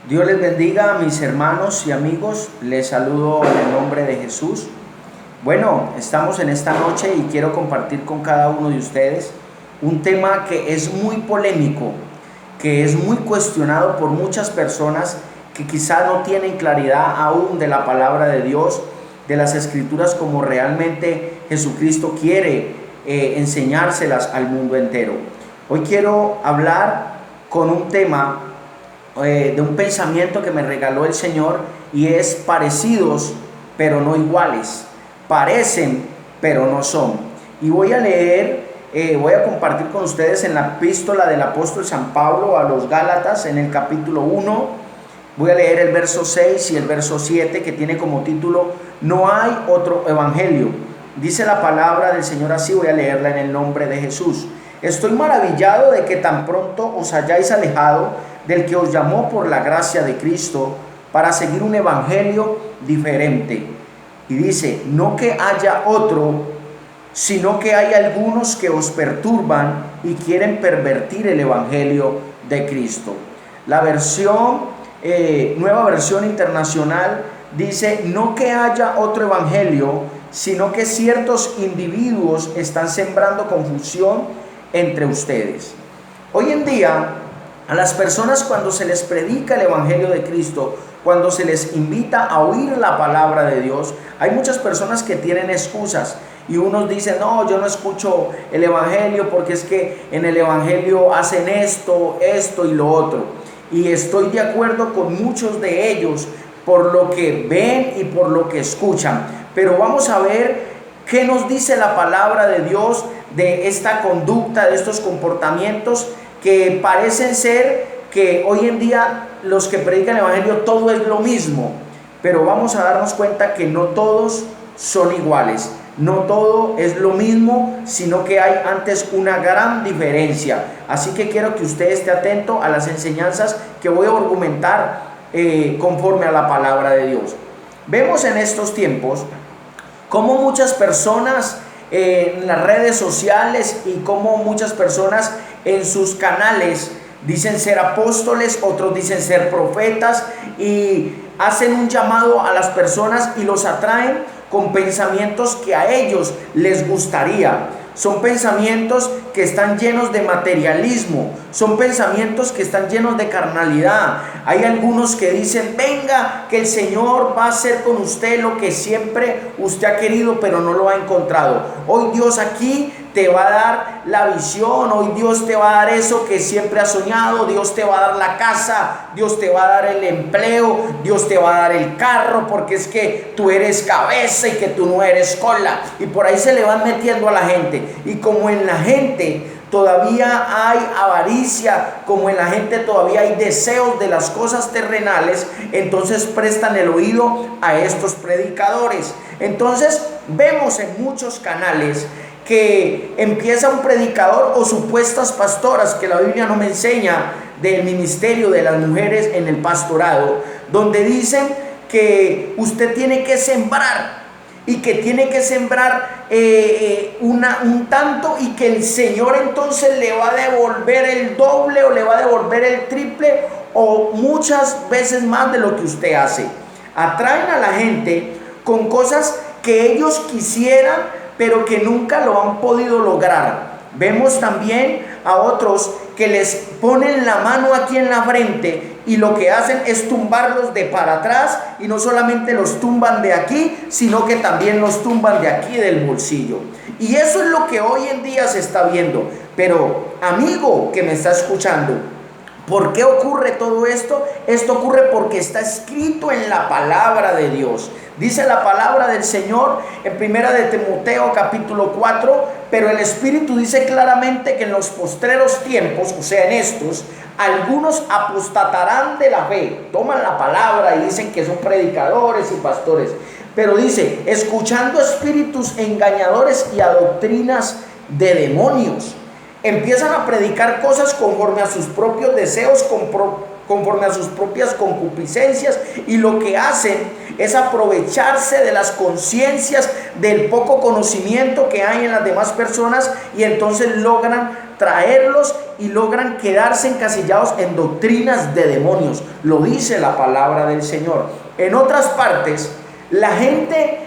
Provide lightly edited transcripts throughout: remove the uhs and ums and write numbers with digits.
Dios les bendiga a mis hermanos y amigos, les saludo en el nombre de Jesús. Bueno, estamos en esta noche y quiero compartir con cada uno de ustedes un tema que es muy polémico, que es muy cuestionado por muchas personas que quizá no tienen claridad aún de la palabra de Dios, de las escrituras como realmente Jesucristo quiere enseñárselas al mundo entero. Hoy quiero hablar con un tema de un pensamiento que me regaló el Señor, y es parecidos pero no iguales, parecen pero no son. Y voy a leer, voy a compartir con ustedes en la epístola del apóstol San Pablo a los Gálatas, en el capítulo 1, voy a leer el verso 6 y el verso 7, que tiene como título "No hay otro evangelio". Dice la palabra del Señor así, voy a leerla en el nombre de Jesús. Estoy maravillado de que tan pronto os hayáis alejado del que os llamó por la gracia de Cristo para seguir un evangelio diferente. Y dice, no que haya otro, sino que hay algunos que os perturban y quieren pervertir el evangelio de Cristo. La versión, Nueva Versión Internacional, dice, no que haya otro evangelio, sino que ciertos individuos están sembrando confusión entre ustedes. Hoy en día, a las personas, cuando se les predica el evangelio de Cristo, cuando se les invita a oír la palabra de Dios, hay muchas personas que tienen excusas. Y unos dicen, no, yo no escucho el evangelio porque es que en el evangelio hacen esto y lo otro. Y estoy de acuerdo con muchos de ellos por lo que ven y por lo que escuchan. Pero vamos a ver qué nos dice la palabra de Dios de esta conducta, de estos comportamientos que parecen ser que hoy en día los que predican el evangelio todo es lo mismo. Pero vamos a darnos cuenta que no todos son iguales. No todo es lo mismo, sino que hay antes una gran diferencia. Así que quiero que usted esté atento a las enseñanzas que voy a argumentar conforme a la palabra de Dios. Vemos en estos tiempos cómo muchas personas en las redes sociales y cómo muchas personas en sus canales dicen ser apóstoles, otros dicen ser profetas, y hacen un llamado a las personas y los atraen con pensamientos que a ellos les gustaría. Son pensamientos que están llenos de materialismo, son pensamientos que están llenos de carnalidad. Hay algunos que dicen, venga, que el Señor va a hacer con usted lo que siempre usted ha querido, pero no lo ha encontrado. Hoy Dios aquí te va a dar la visión, hoy Dios te va a dar eso que siempre has soñado, Dios te va a dar la casa, Dios te va a dar el empleo, Dios te va a dar el carro, porque es que tú eres cabeza y que tú no eres cola. Y por ahí se le van metiendo a la gente. Y como en la gente todavía hay avaricia, como en la gente todavía hay deseos de las cosas terrenales, entonces prestan el oído a estos predicadores. Entonces vemos en muchos canales que empieza un predicador o supuestas pastoras, que la Biblia no me enseña del ministerio de las mujeres en el pastorado, donde dicen que usted tiene que sembrar y que tiene que sembrar un tanto, y que el Señor entonces le va a devolver el doble o le va a devolver el triple o muchas veces más de lo que usted hace. Atraen a la gente con cosas que ellos quisieran, pero que nunca lo han podido lograr. Vemos también a otros que les ponen la mano aquí en la frente y lo que hacen es tumbarlos de para atrás, y no solamente los tumban de aquí, sino que también los tumban de aquí del bolsillo. Y eso es lo que hoy en día se está viendo. Pero amigo que me está escuchando, ¿por qué ocurre todo esto? Esto ocurre porque está escrito en la palabra de Dios. Dice la palabra del Señor en Primera de Timoteo capítulo 4, pero el Espíritu dice claramente que en los postreros tiempos, o sea en estos, algunos apostatarán de la fe. Toman la palabra y dicen que son predicadores y pastores, pero dice, escuchando espíritus engañadores y a doctrinas de demonios. Empiezan a predicar cosas conforme a sus propios deseos, conforme a sus propias concupiscencias, y lo que hacen es aprovecharse de las conciencias, del poco conocimiento que hay en las demás personas, y entonces logran traerlos y logran quedarse encasillados en doctrinas de demonios. Lo dice la palabra del Señor. En otras partes, la gente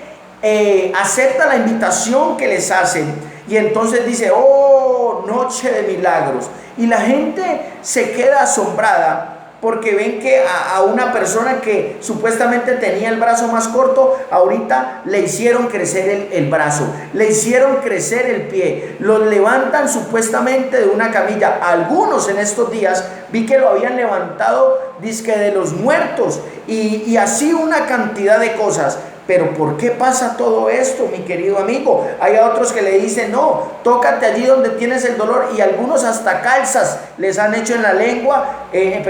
acepta la invitación que les hacen y entonces dice: oh, noche de milagros. Y la gente se queda asombrada porque ven que a una persona que supuestamente tenía el brazo más corto, ahorita le hicieron crecer el brazo, le hicieron crecer el pie, lo levantan supuestamente de una camilla. Algunos en estos días vi que lo habían levantado dizque de los muertos y así una cantidad de cosas. Pero ¿por qué pasa todo esto, mi querido amigo? Hay otros que le dicen: no, tócate allí donde tienes el dolor, y algunos hasta calzas les han hecho en la lengua, en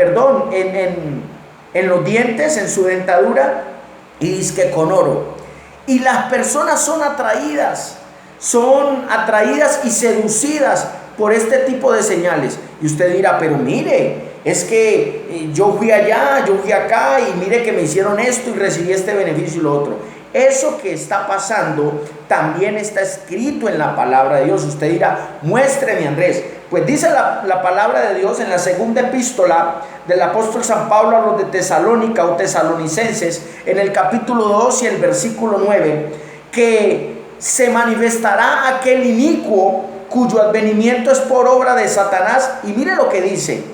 los dientes, en su dentadura, y dizque con oro. Y las personas son atraídas y seducidas por este tipo de señales. Y usted dirá: pero mire, es que yo fui allá, yo fui acá, y mire que me hicieron esto y recibí este beneficio y lo otro. Eso que está pasando también está escrito en la palabra de Dios. Usted dirá: muéstreme, Andrés. Pues dice la palabra de Dios en la segunda epístola del apóstol San Pablo a los de Tesalónica o Tesalonicenses, en el capítulo 2 y el versículo 9, que se manifestará aquel inicuo cuyo advenimiento es por obra de Satanás. Y mire lo que dice: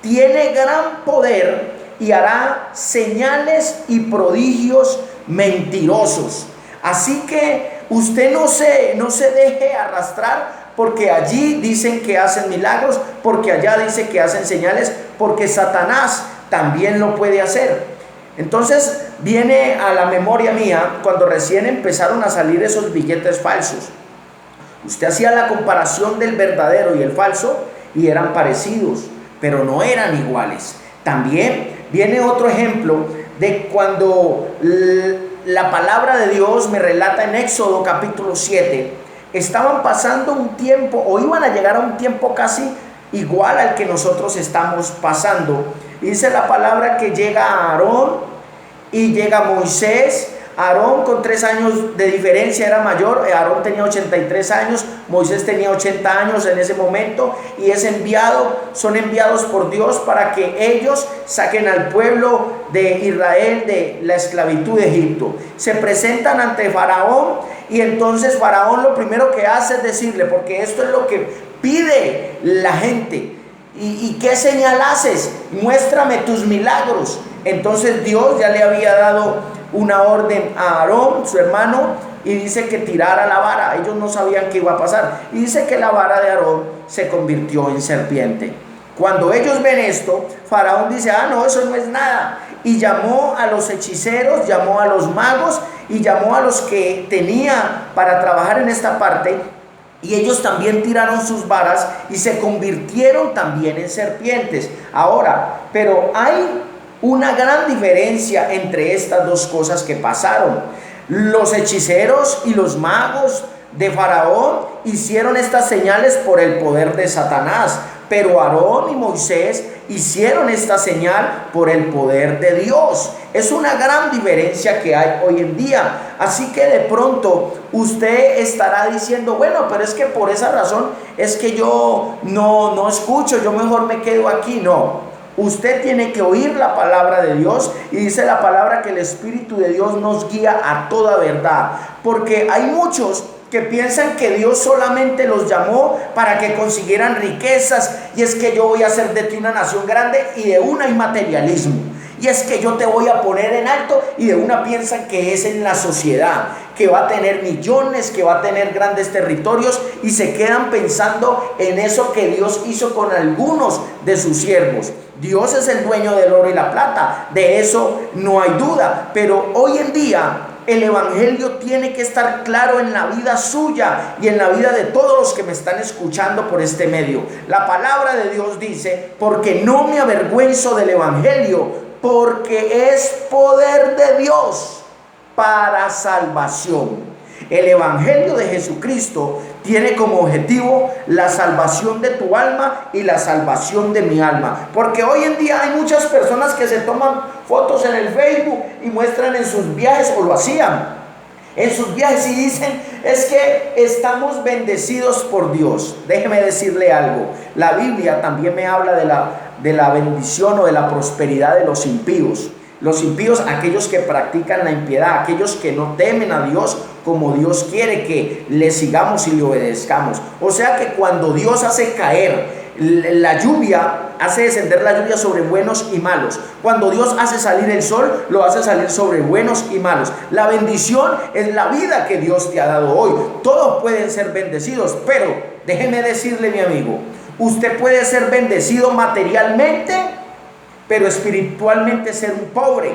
tiene gran poder y hará señales y prodigios mentirosos. Así que usted no se deje arrastrar porque allí dicen que hacen milagros, porque allá dice que hacen señales, porque Satanás también lo puede hacer. Entonces viene a la memoria mía cuando recién empezaron a salir esos billetes falsos. Usted hacía la comparación del verdadero y el falso y eran parecidos, pero no eran iguales. También viene otro ejemplo de cuando la palabra de Dios me relata en Éxodo capítulo 7, estaban pasando un tiempo, o iban a llegar a un tiempo casi igual al que nosotros estamos pasando. Y dice la palabra que llega Aarón y llega Moisés. Aarón con 3 años de diferencia era mayor. Aarón tenía 83 años, Moisés tenía 80 años en ese momento, y son enviados por Dios para que ellos saquen al pueblo de Israel de la esclavitud de Egipto. Se presentan ante Faraón, y entonces Faraón lo primero que hace es decirle, porque esto es lo que pide la gente: ¿y qué señal haces? Muéstrame tus milagros. Entonces Dios ya le había dado una orden a Aarón, su hermano, y dice que tirara la vara. Ellos no sabían qué iba a pasar, y dice que la vara de Aarón se convirtió en serpiente. Cuando ellos ven esto, Faraón dice: no, eso no es nada. Y llamó a los hechiceros, llamó a los magos y llamó a los que tenía para trabajar en esta parte, y ellos también tiraron sus varas y se convirtieron también en serpientes. Ahora, pero hay una gran diferencia entre estas dos cosas que pasaron. Los hechiceros y los magos de Faraón hicieron estas señales por el poder de Satanás, pero Aarón y Moisés hicieron esta señal por el poder de Dios. Es una gran diferencia que hay hoy en día. Así que de pronto usted estará diciendo: bueno, pero es que por esa razón es que yo no escucho, yo mejor me quedo aquí. No, usted tiene que oír la palabra de Dios, y dice la palabra que el Espíritu de Dios nos guía a toda verdad, porque hay muchos que piensan que Dios solamente los llamó para que consiguieran riquezas, y es que yo voy a hacer de ti una nación grande, y de una hay materialismo, y es que yo te voy a poner en alto, y de una piensan que es en la sociedad, que va a tener millones, que va a tener grandes territorios, y se quedan pensando en eso que Dios hizo con algunos de sus siervos. Dios es el dueño del oro y la plata, de eso no hay duda, pero hoy en día el evangelio tiene que estar claro en la vida suya y en la vida de todos los que me están escuchando por este medio. La palabra de Dios dice: porque no me avergüenzo del evangelio, porque es poder de Dios para salvación. El evangelio de Jesucristo tiene como objetivo la salvación de tu alma y la salvación de mi alma. Porque hoy en día hay muchas personas que se toman fotos en el Facebook y muestran en sus viajes, o lo hacían, en sus viajes y dicen, es que estamos bendecidos por Dios. Déjeme decirle algo, la Biblia también me habla de la bendición o de la prosperidad de los impíos. Los impíos, aquellos que practican la impiedad, aquellos que no temen a Dios como Dios quiere que le sigamos y le obedezcamos. O sea que cuando Dios hace caer la lluvia, hace descender la lluvia sobre buenos y malos. Cuando Dios hace salir el sol, lo hace salir sobre buenos y malos. La bendición es la vida que Dios te ha dado hoy. Todos pueden ser bendecidos, pero déjeme decirle, mi amigo, usted puede ser bendecido materialmente, pero espiritualmente ser un pobre,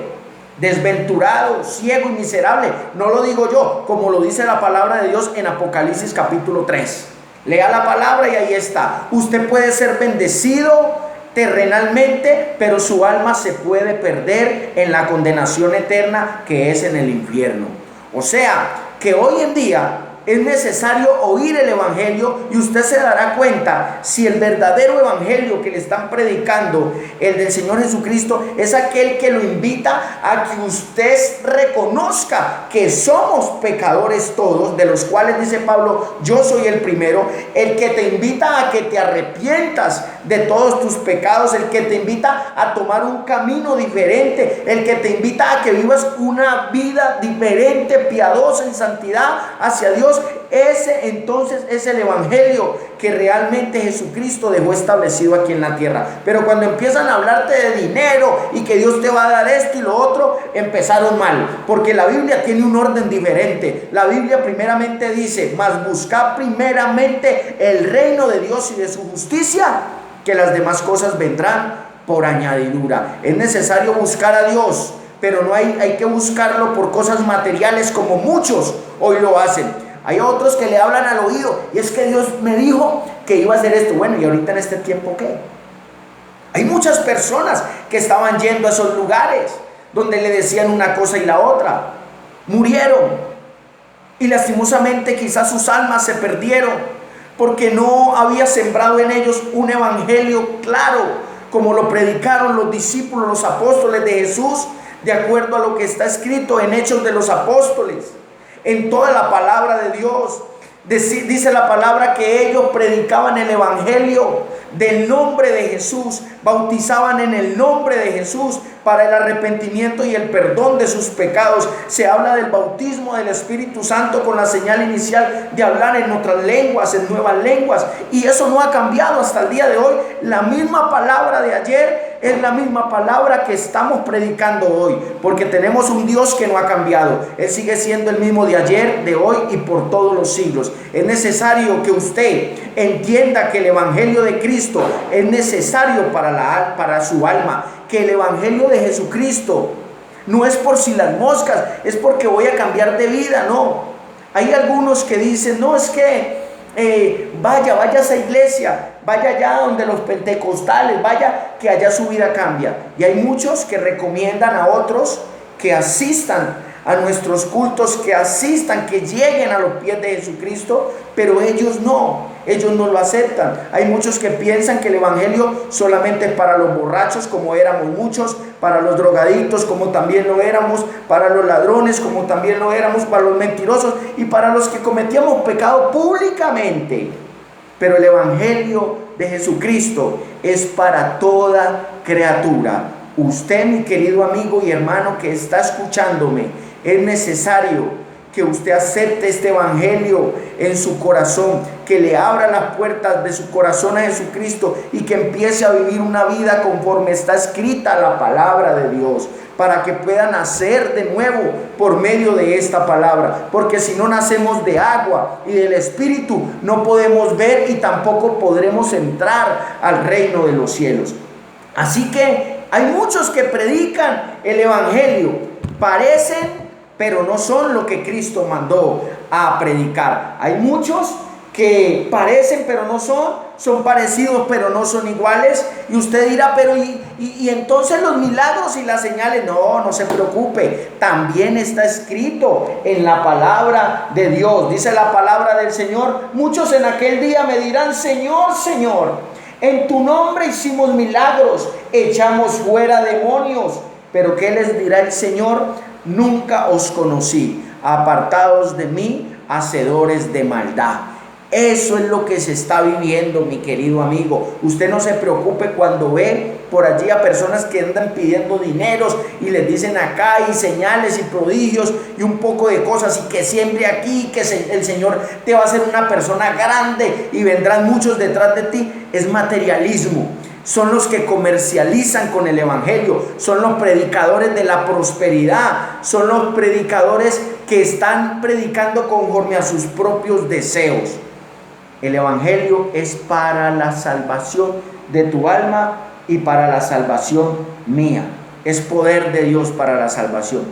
desventurado, ciego y miserable. No lo digo yo, como lo dice la palabra de Dios en Apocalipsis capítulo 3. Lea la palabra y ahí está. Usted puede ser bendecido terrenalmente, pero su alma se puede perder en la condenación eterna que es en el infierno. O sea, que hoy en día es necesario oír el evangelio y usted se dará cuenta si el verdadero evangelio que le están predicando, el del Señor Jesucristo, es aquel que lo invita a que usted reconozca que somos pecadores todos, de los cuales dice Pablo, yo soy el primero, el que te invita a que te arrepientas de todos tus pecados, el que te invita a tomar un camino diferente, el que te invita a que vivas una vida diferente, piadosa, en santidad hacia Dios. Ese entonces es el evangelio que realmente Jesucristo dejó establecido aquí en la tierra. Pero cuando empiezan a hablarte de dinero y que Dios te va a dar esto y lo otro, empezaron mal, porque la Biblia tiene un orden diferente. La Biblia primeramente dice, mas buscad primeramente el reino de Dios y de su justicia, que las demás cosas vendrán por añadidura. Es necesario buscar a Dios, pero no hay que buscarlo por cosas materiales como muchos hoy lo hacen. Hay otros que le hablan al oído, y es que Dios me dijo que iba a hacer esto. Bueno, ¿y ahorita en este tiempo qué? Hay muchas personas que estaban yendo a esos lugares donde le decían una cosa y la otra. Murieron, y lastimosamente quizás sus almas se perdieron porque no había sembrado en ellos un evangelio claro, como lo predicaron los discípulos, los apóstoles de Jesús, de acuerdo a lo que está escrito en Hechos de los Apóstoles. En toda la palabra de Dios, dice la palabra que ellos predicaban el evangelio del nombre de Jesús, bautizaban en el nombre de Jesús para el arrepentimiento y el perdón de sus pecados. Se habla del bautismo del Espíritu Santo con la señal inicial de hablar en otras lenguas, en nuevas lenguas, y eso no ha cambiado hasta el día de hoy. La misma palabra de ayer es la misma palabra que estamos predicando hoy, porque tenemos un Dios que no ha cambiado. Él sigue siendo el mismo de ayer, de hoy y por todos los siglos. Es necesario que usted entienda que el evangelio de Cristo es necesario para su alma, que el evangelio de Jesucristo no es por si las moscas, es porque voy a cambiar de vida. No, hay algunos que dicen, no, es que vaya a esa iglesia, vaya allá donde los pentecostales, vaya que allá su vida cambia. Y hay muchos que recomiendan a otros que asistan a nuestros cultos, que asistan, que lleguen a los pies de Jesucristo, pero ellos no lo aceptan. Hay muchos que piensan que el evangelio solamente es para los borrachos, como éramos muchos, para los drogadictos, como también lo éramos, para los ladrones, como también lo éramos, para los mentirosos y para los que cometíamos pecado públicamente. Pero el evangelio de Jesucristo es para toda criatura. Usted, mi querido amigo y hermano que está escuchándome, es necesario que usted acepte este evangelio en su corazón, que le abra las puertas de su corazón a Jesucristo y que empiece a vivir una vida conforme está escrita la palabra de Dios, para que pueda nacer de nuevo por medio de esta palabra. Porque si no nacemos de agua y del Espíritu, no podemos ver y tampoco podremos entrar al reino de los cielos. Así que hay muchos que predican el evangelio, parecen, pero no son lo que Cristo mandó a predicar. Hay muchos que parecen, pero no son parecidos, pero no son iguales. Y usted dirá, pero y entonces los milagros y las señales. No se preocupe, también está escrito en la palabra de Dios. Dice la palabra del Señor: muchos en aquel día me dirán, Señor, Señor, en tu nombre hicimos milagros, echamos fuera demonios. Pero ¿qué les dirá el Señor? Nunca os conocí. apartados de mí, hacedores de maldad. Eso es lo que se está viviendo, mi querido amigo. Usted no se preocupe cuando ve por allí a personas que andan pidiendo dineros y les dicen acá y señales y prodigios y un poco de cosas, y que siembre aquí, que el Señor te va a hacer una persona grande y vendrán muchos detrás de ti. Es materialismo. Son los que comercializan con el evangelio, son los predicadores de la prosperidad, son los predicadores que están predicando conforme a sus propios deseos. El evangelio es para la salvación de tu alma y para la salvación mía. Es poder de Dios para la salvación.